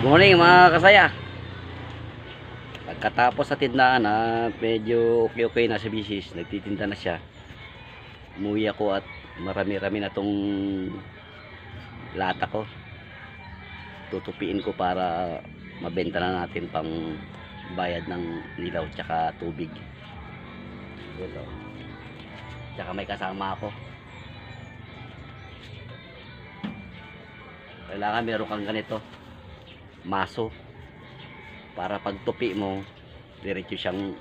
Morning mga kasaya. Pagkatapos sa tindahan na medyo okay na si Bisis, nagtitinda na siya. Umuwi ako at marami-rami na tong lata ko. Tutupiin ko para mabenta na natin pang bayad ng ilaw tsaka tubig. Ito. Tsaka may kasama ako. Kailangan meron kang ganito, maso, para pag tupi mo diretso siyang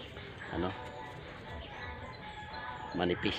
manipis.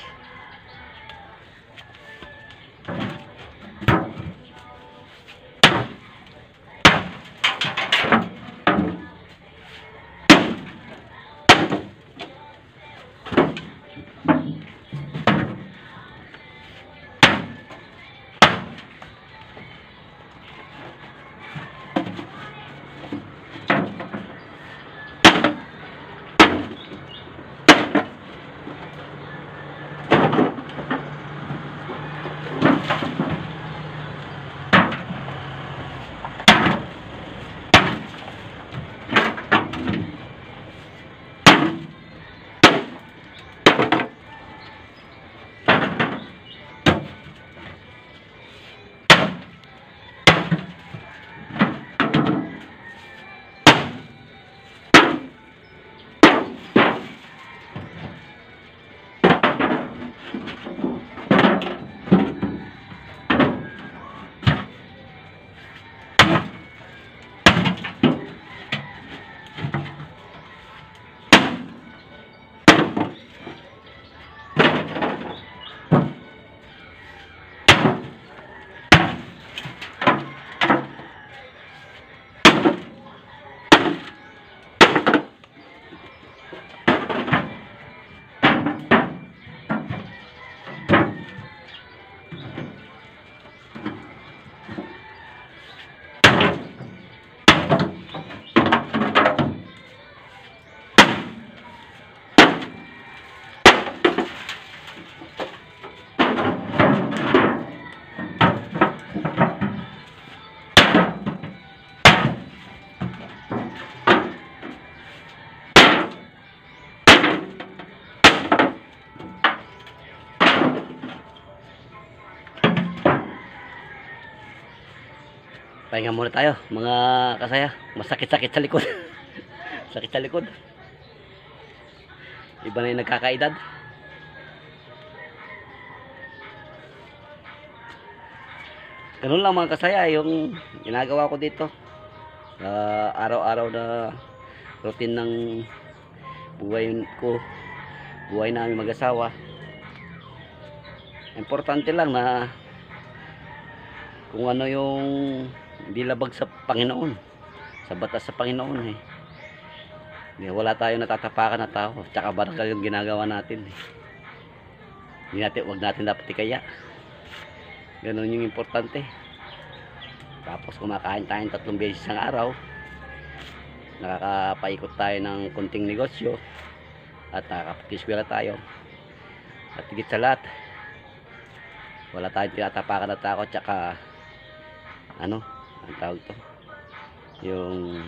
Pahinga muna tayo mga kasaya. Masakit-sakit sa likod. Sakit sa likod. Iba na yung nagkakaedad. Ganun lang mga kasaya yung ginagawa ko dito. Araw-araw na routine ng buhay ko. Buhay namin mag-asawa. Importante lang na kung ano yung hindi labag sa Panginoon, sa batas sa Panginoon wala tayong natatapakan na tao, tsaka barakal yung ginagawa natin wag natin dapat ikaya. Ganun yung importante. Tapos kumakain tayong 3 beses ang araw, nakakapaikot tayo ng kunting negosyo at nakakapag-eskwela tayo, at higit sa lahat wala tayong tinatapakan na tao, tsaka ang tawag to, yung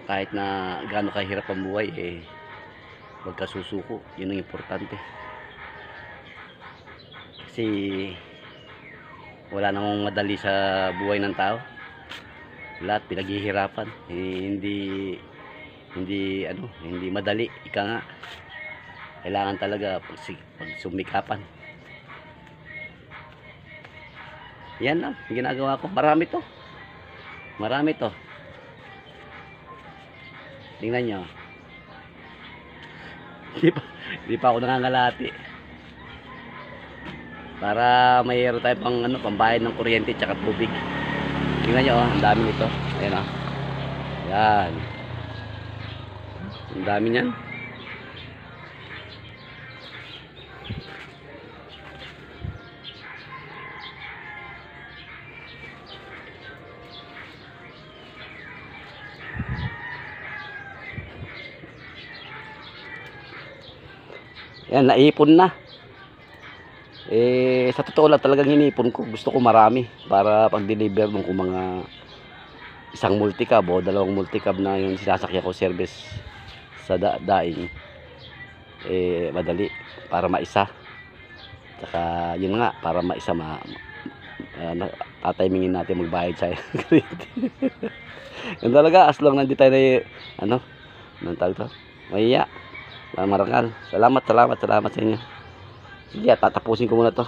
kahit na gaano kahirap ang buhay wag ka susuko. Yun ang importante, kasi wala namang madali sa buhay ng tao. Lahat pinaghihirapan, hindi madali. Ika nga, kailangan talaga pagsumikapan. Yan lang ginagawa ko. Marami to. Tingnan nyo. Di pa ako nangangalati. Para mayroon tayo pambayad ng kuryente tsaka tubig. Tingnan nyo, ang dami nito. Ayan yan. Ang dami niyan. Yan, naipon na. Sa totoo lang talagang hinipon ko. Gusto ko marami para pag-deliver nung kung mga isang multicab o dalawang multicab na yung sinasakyan ko service sa daing. Madali para maisa. Tsaka yun nga, para maisa tatimingin natin magbayad sa yun talaga, as long nandito tayo na ano, nang tawag to, mahiya, marangal. Salamat sa inyo. Sige, tatapusin ko muna to.